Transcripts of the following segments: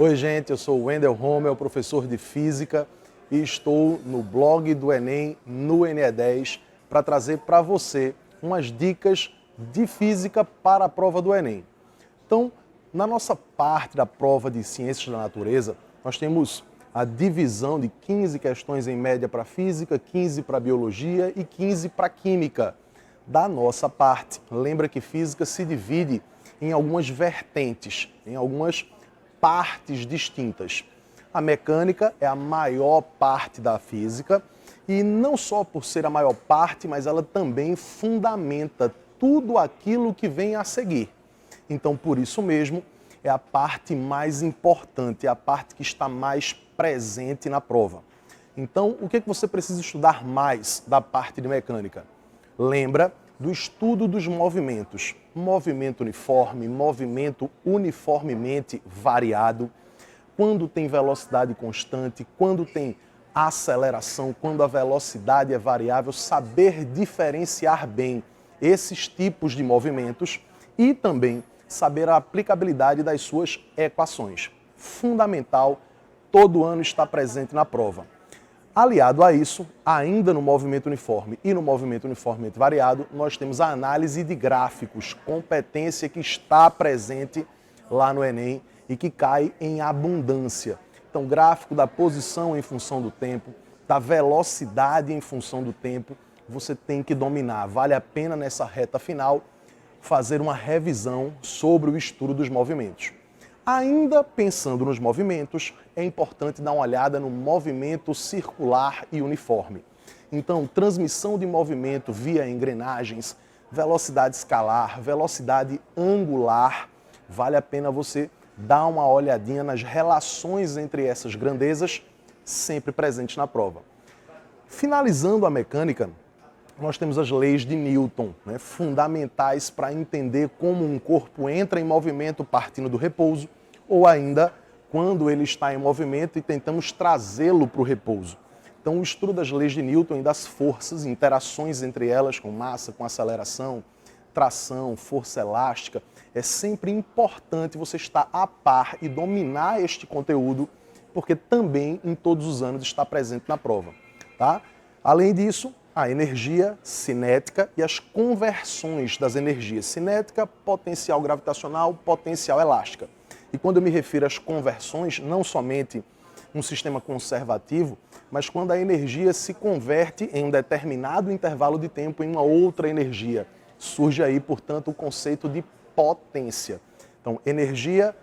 Oi gente, eu sou o Wendel Rommel, professor de Física e estou no blog do Enem, no NE10, para trazer para você umas dicas de Física para a prova do Enem. Então, na nossa parte da prova de Ciências da Natureza, nós temos a divisão de 15 questões em média para Física, 15 para Biologia e 15 para Química. Da nossa parte, lembra que Física se divide em algumas vertentes, em algumas partes distintas. A mecânica é a maior parte da física e não só por ser a maior parte, mas ela também fundamenta tudo aquilo que vem a seguir. Então, por isso mesmo, é a parte mais importante, é a parte que está mais presente na prova. Então, o que você precisa estudar mais da parte de mecânica? Lembra do estudo dos movimentos. Movimento uniforme, movimento uniformemente variado, quando tem velocidade constante, quando tem aceleração, quando a velocidade é variável, saber diferenciar bem esses tipos de movimentos e também saber a aplicabilidade das suas equações. Fundamental, todo ano está presente na prova. Aliado a isso, ainda no movimento uniforme e no movimento uniformemente variado, nós temos a análise de gráficos, competência que está presente lá no Enem e que cai em abundância. Então, gráfico da posição em função do tempo, da velocidade em função do tempo, você tem que dominar. Vale a pena nessa reta final fazer uma revisão sobre o estudo dos movimentos. Ainda pensando nos movimentos, é importante dar uma olhada no movimento circular e uniforme. Então, transmissão de movimento via engrenagens, velocidade escalar, velocidade angular, vale a pena você dar uma olhadinha nas relações entre essas grandezas, sempre presentes na prova. Finalizando a mecânica, nós temos as leis de Newton, fundamentais para entender como um corpo entra em movimento partindo do repouso, ou ainda quando ele está em movimento e tentamos trazê-lo para o repouso. Então, o estudo das leis de Newton e das forças, interações entre elas com massa, com aceleração, tração, força elástica, é sempre importante você estar a par e dominar este conteúdo, porque também em todos os anos está presente na prova. Tá? Além disso, a energia cinética e as conversões das energias cinética, potencial gravitacional, potencial elástica. E quando eu me refiro às conversões, não somente um sistema conservativo, mas quando a energia se converte em um determinado intervalo de tempo em uma outra energia. Surge aí, portanto, o conceito de potência. Então, energia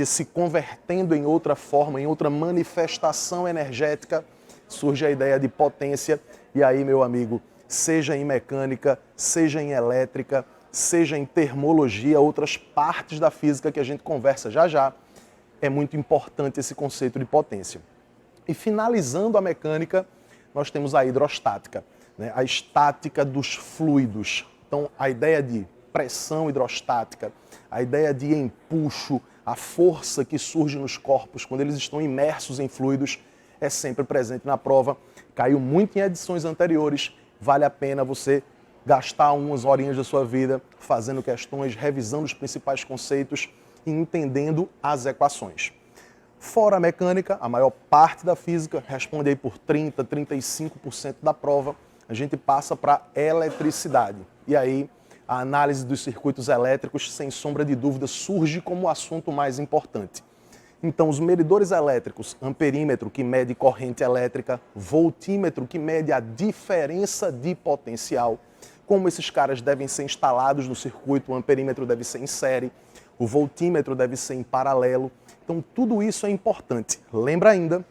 se convertendo em outra forma, em outra manifestação energética, surge a ideia de potência. E aí, meu amigo, seja em mecânica, seja em elétrica, seja em termologia, outras partes da física que a gente conversa já já, é muito importante esse conceito de potência. E finalizando a mecânica, nós temos a hidrostática, a estática dos fluidos. Então, a ideia de pressão hidrostática, a ideia de empuxo, a força que surge nos corpos quando eles estão imersos em fluidos, é sempre presente na prova. Caiu muito em edições anteriores, vale a pena você gastar umas horinhas da sua vida fazendo questões, revisando os principais conceitos e entendendo as equações. Fora a mecânica, a maior parte da física, responde aí por 30%, 35% da prova, a gente passa para eletricidade. E aí, a análise dos circuitos elétricos, sem sombra de dúvida, surge como o assunto mais importante. Então, os medidores elétricos, amperímetro, que mede corrente elétrica, voltímetro, que mede a diferença de potencial, como esses caras devem ser instalados no circuito, o amperímetro deve ser em série, o voltímetro deve ser em paralelo. Então, tudo isso é importante. Lembra ainda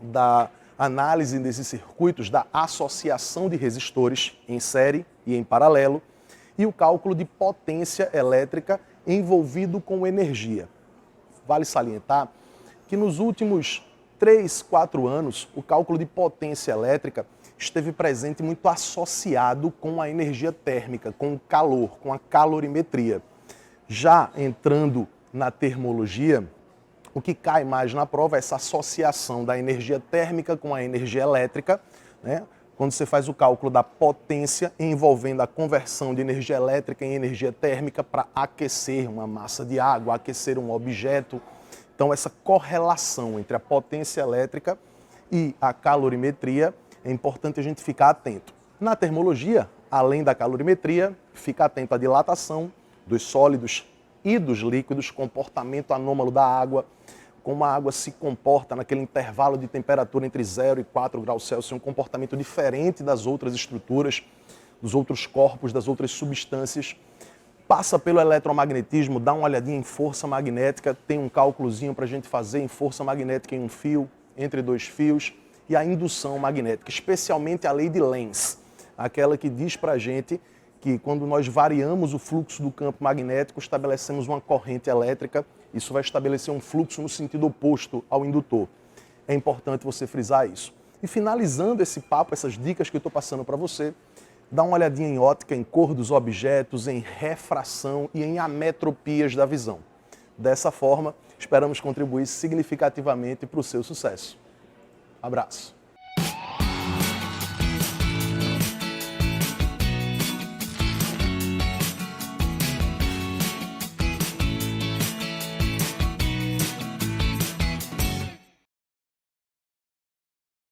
da análise desses circuitos, da associação de resistores em série e em paralelo, e o cálculo de potência elétrica envolvido com energia. Vale salientar que nos últimos 3, 4 anos, o cálculo de potência elétrica esteve presente muito associado com a energia térmica, com o calor, com a calorimetria. Já entrando na termologia, o que cai mais na prova é essa associação da energia térmica com a energia elétrica, quando você faz o cálculo da potência envolvendo a conversão de energia elétrica em energia térmica para aquecer uma massa de água, aquecer um objeto. Então, essa correlação entre a potência elétrica e a calorimetria é importante a gente ficar atento. Na termologia, além da calorimetria, fica atento à dilatação dos sólidos e dos líquidos, comportamento anômalo da água, como a água se comporta naquele intervalo de temperatura entre 0 e 4 graus Celsius, um comportamento diferente das outras estruturas, dos outros corpos, das outras substâncias. Passa pelo eletromagnetismo, dá uma olhadinha em força magnética, tem um cálculozinho para a gente fazer em força magnética em um fio, entre dois fios, e a indução magnética, especialmente a lei de Lenz, aquela que diz para a gente que quando nós variamos o fluxo do campo magnético, estabelecemos uma corrente elétrica, isso vai estabelecer um fluxo no sentido oposto ao indutor. É importante você frisar isso. E finalizando esse papo, essas dicas que eu estou passando para você, dá uma olhadinha em ótica, em cor dos objetos, em refração e em ametropias da visão. Dessa forma, esperamos contribuir significativamente para o seu sucesso. Abraço.